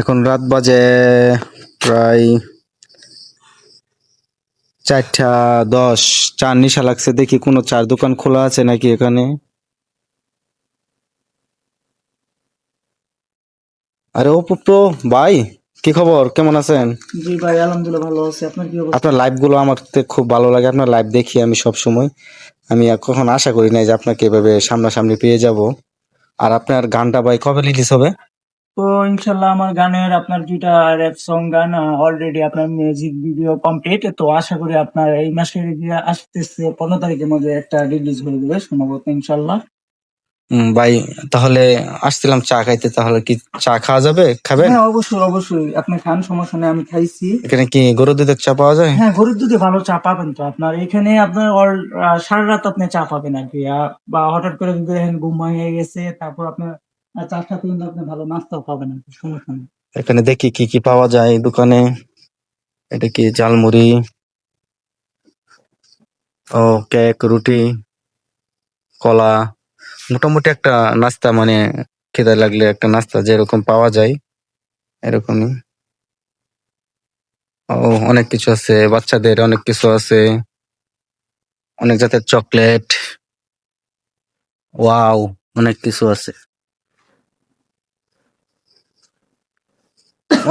এখন রাত বাজে প্রায় 4:10। চার নিশা লাগছে, দেখি কোনো চার দোকান খোলা আছে নাকি এখানে। আরে ও পুপ্পো ভাই, কি খবর, কেমন আছেন? জি ভাই, আলহামদুলিল্লাহ ভালো আছি। আপনার কি অবস্থা? আপনার লাইভ গুলো আমার খুব ভালো লাগে, আপনার লাইভ দেখি আমি সব সময়। আমি কখন আশা করি নাই যে আপনাকে এভাবে সামনাসামনি পেয়ে যাব। আর আপনার গানটা ভাই কবে রিলিজ হবে? তো ইনশাল্লাহ আমার গানের আপনার দুইটা র্যাপ সং গান অলরেডি আপনার মিউজিক ভিডিও কমপ্লিট। তো আশা করি আপনার এই মাসের আসতেছে 15 তারিখের মধ্যে একটা রিলিজ হয়ে যাবে সম্ভবত ইনশাল্লাহ। ভাই তাহলে আসছিলাম চা খাইতে, তাহলে কি চা খাওয়া যাবে, খাবেন? হ্যাঁ, অবশ্যই অবশ্যই আপনি খান, সমস্যা নেই, আমি খাইছি। এখানে কি গরুর দুধের চা পাওয়া যায়? হ্যাঁ, গরুর দুধে ভালো চা পাবেন। তো আপনার এখানে আপনার সারা রাত আপনি চা পাবেন আর কি। বা হঠাৎ করে যদি দেখেন ঘুম ভেঙে গেছে, তারপর আপনার চার সাথে কিন্তু আপনি ভালো নাস্তাও পাবেন আর কি, সমস্যা নেই। এখানে দেখি কি কি পাওয়া যায় এই দোকানে। এটা কি ঝালমুড়ি, ও কেক, রুটি, কলা, মোটামুটি একটা নাস্তা, মানে খিদে লাগলে একটা নাস্তা যেরকম পাওয়া যায় এরকমই। ও অনেক কিছু আছে, বাচ্চাদের অনেক কিছু আছে, অনেক জাতের চকলেট, ওয়াও, অনেক কিছু আছে,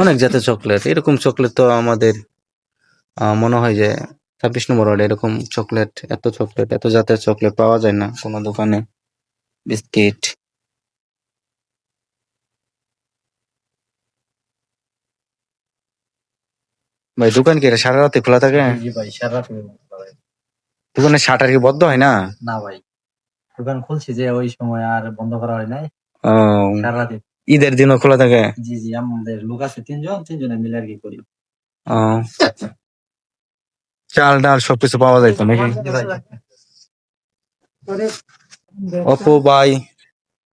অনেক জাতের চকলেট। এরকম চকলেট তো আমাদের মনে হয় যে 26 নম্বর ওয়ার্ডে এরকম চকলেট, এত চকলেট, এত জাতের চকলেট পাওয়া যায় না কোনো দোকানে। বিস্কিট। ভাই দোকান কি এটা সারা রাতে খোলা থাকে? জি ভাই, সারা রাত ভাই। দোকানের শাটার কি বন্ধ হয় না? না ভাই, দোকান খুলছি যে ওই সময় আর বন্ধ করা হয় নাই। ও, সারা রাতে। ঈদের দিনও খোলা থাকে? জি জি, আমাদের লোক আছে তিনজনে মিলে আর কি করি। ও, চাল ডাল সবকিছু পাওয়া যায় তো নাকি? জি ভাই। অপু ভাই,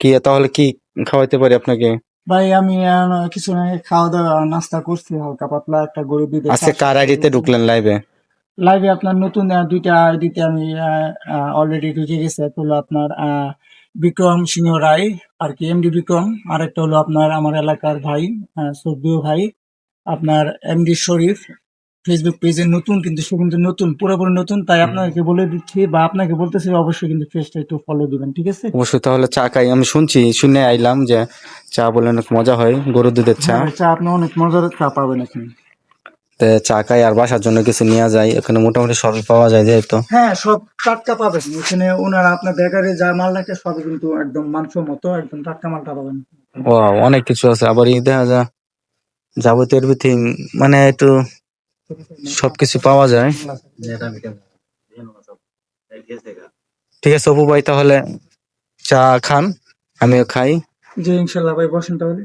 কি তাহলে কি খাওয়াইতে পারি আপনাকে? ভাই আমি কিছু আগে খাওয়া দাওয়া নাস্তা করছি, হালকা পাতলা একটা গরু দুধের আজকে কার আইডিতে ঢুকলেন লাইভে? লাইভে আপনার নতুন দুইটা আইডিতে আমি অলরেডি ঢুকে গেছে। একটা হলো আপনার বিক্রম সিংহ রায় আর কি, এমডি বিক্রম। আর একটা হলো আপনার আমার এলাকার ভাই, সব্বিয় ভাই, আপনার এমডি শরীফ। ফেসবুক পেজে নতুন, কিন্তু সে কিন্তু নতুন, পুরোপুরি নতুন। তাই আপনাকে বলে দিচ্ছি বা আপনাকে বলতেছি, অবশ্যই কিন্তু পেজটা একটু ফলো দিবেন, ঠিক আছে? অবশ্যই, তাহলে চা খাই। আমি শুনে আইলাম যে চা বলে অনেক মজা হয়, গরুর দুধের চা। হ্যাঁ ভাই, চা আপনি অনেক মজার চা পাবেন এখানে। তে চা খাই আর বাসার জন্য কিছু নিয়ে যাই, এখানে মোটামুটি সবই পাওয়া যায় যেহেতু। হ্যাঁ, সব টাটকা পাবেন এখানে। ওনারা আপনার বেকারে যা মাল রাখে সবই কিন্তু একদম মানসম্মত, একদম টাটকা মালটা পাবেন। ও, অনেক কিছু আছে, আবার দেখা যায় যাবতীয় এভরিথিং, মানে একটু সবকিছু পাওয়া যায়। ঠিক আছে অপু ভাই, তাহলে চা খান, আমিও খাই। জি ইনশাল্লাহ ভাই, বসেন তাহলে।